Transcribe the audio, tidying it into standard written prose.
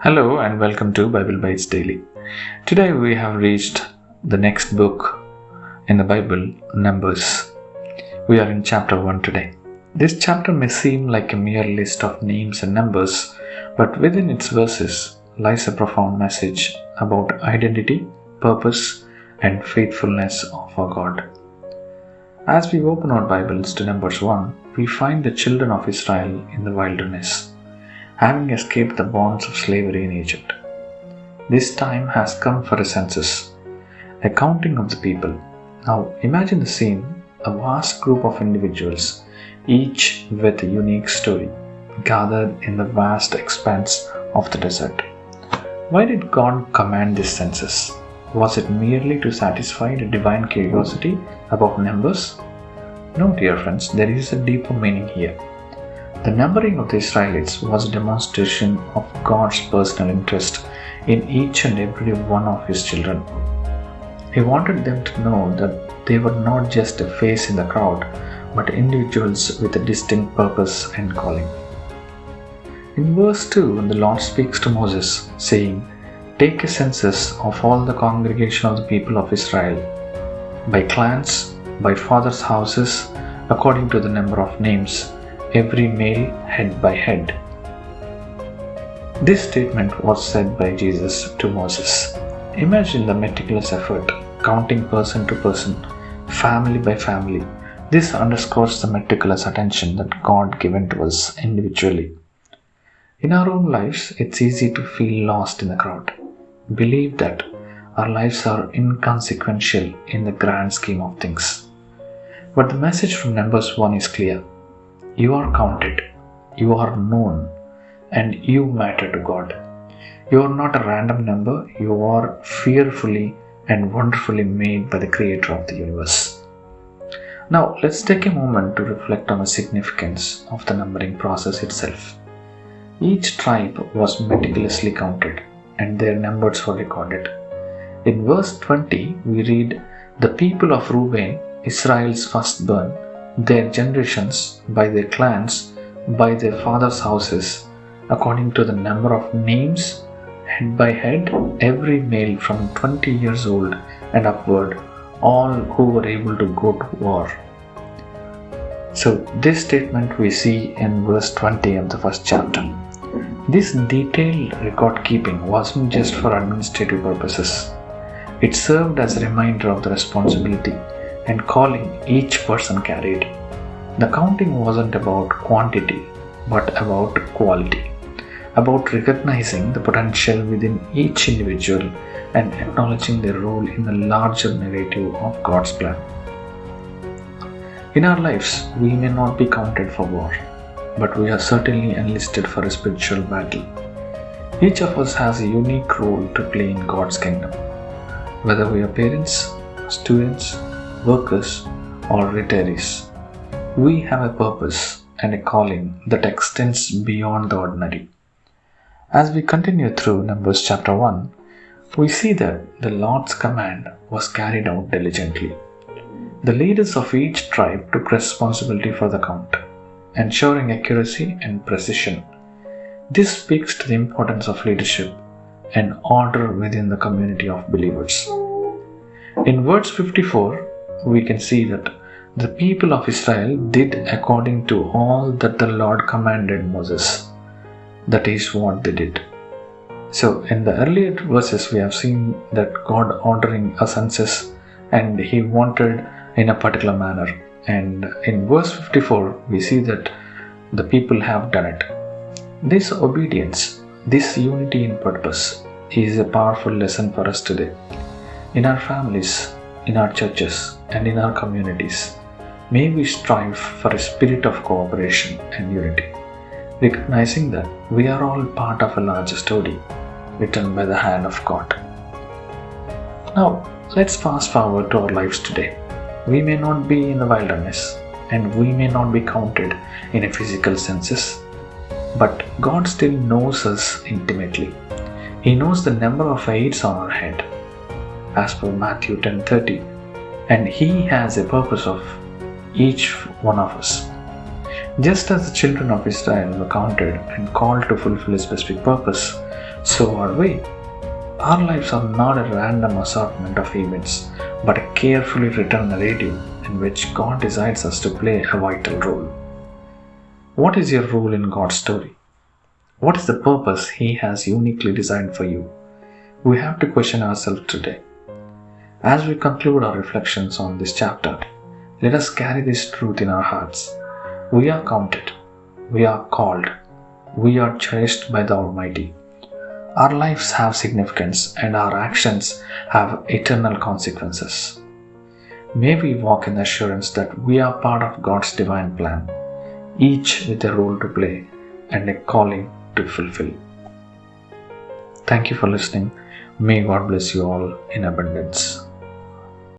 Hello and welcome to Bible Bites Daily. Today we have reached the next book in the Bible, Numbers. We are in chapter 1 today. This chapter may seem like a mere list of names and numbers, but within its verses lies a profound message about identity, purpose, and faithfulness of our God. As we open our Bibles to Numbers 1, we find the children of Israel in the wilderness, having escaped the bonds of slavery in Egypt. This time has come for a census, a counting of the people. Now imagine the scene, a vast group of individuals, each with a unique story, gathered in the vast expanse of the desert. Why did God command this census? Was it merely to satisfy the divine curiosity about numbers? No, dear friends, there is a deeper meaning here. The numbering of the Israelites was a demonstration of God's personal interest in each and every one of His children. He wanted them to know that they were not just a face in the crowd, but individuals with a distinct purpose and calling. In verse 2, the Lord speaks to Moses, saying, "Take a census of all the congregation of the people of Israel, by clans, by fathers' houses, according to the number of names, every male head by head." This statement was said by Jesus to Moses. Imagine the meticulous effort, counting person to person, family by family. This underscores the meticulous attention that God given to us individually. In our own lives, it's easy to feel lost in the crowd, believe that our lives are inconsequential in the grand scheme of things. But the message from Numbers 1 is clear. You are counted, you are known, and you matter to God. You are not a random number, you are fearfully and wonderfully made by the Creator of the universe. Now, let's take a moment to reflect on the significance of the numbering process itself. Each tribe was meticulously counted, and their numbers were recorded. In verse 20, we read, "The people of Reuben, Israel's firstborn, their generations, by their clans, by their fathers' houses, according to the number of names, head by head, every male from 20 years old and upward, all who were able to go to war." So this statement we see in verse 20 of the first chapter. This detailed record keeping wasn't just for administrative purposes. It served as a reminder of the responsibility and calling each person carried. The counting wasn't about quantity, but about quality, about recognizing the potential within each individual and acknowledging their role in the larger narrative of God's plan. In our lives, we may not be counted for war, but we are certainly enlisted for a spiritual battle. Each of us has a unique role to play in God's kingdom. Whether we are parents, students, workers, or retirees, we have a purpose and a calling that extends beyond the ordinary. As we continue through Numbers chapter 1, we see that the Lord's command was carried out diligently. The leaders of each tribe took responsibility for the count, ensuring accuracy and precision. This speaks to the importance of leadership and order within the community of believers. In verse 54, we can see that the people of Israel did according to all that the Lord commanded Moses. That is what they did. So in the earlier verses we have seen that God ordering a census and He wanted in a particular manner. And in verse 54 we see that the people have done it. This obedience, this unity in purpose is a powerful lesson for us today. In our families, in our churches, and in our communities, may we strive for a spirit of cooperation and unity, recognizing that we are all part of a larger story written by the hand of God. Now, let's fast forward to our lives today. We may not be in the wilderness, and we may not be counted in a physical census, but God still knows us intimately. He knows the number of hairs on our head, as per Matthew 10:30, and He has a purpose of each one of us. Just as the children of Israel were counted and called to fulfill a specific purpose, So are we. Our lives are not a random assortment of events, but a carefully written narrative in which God decides us to play a vital role. What is your role in God's story? What is the purpose He has uniquely designed for you? We have to question ourselves today. As we conclude our reflections on this chapter, let us carry this truth in our hearts. We are counted, we are called, we are cherished by the Almighty. Our lives have significance and our actions have eternal consequences. May we walk in the assurance that we are part of God's divine plan, each with a role to play and a calling to fulfill. Thank you for listening. May God bless you all in abundance.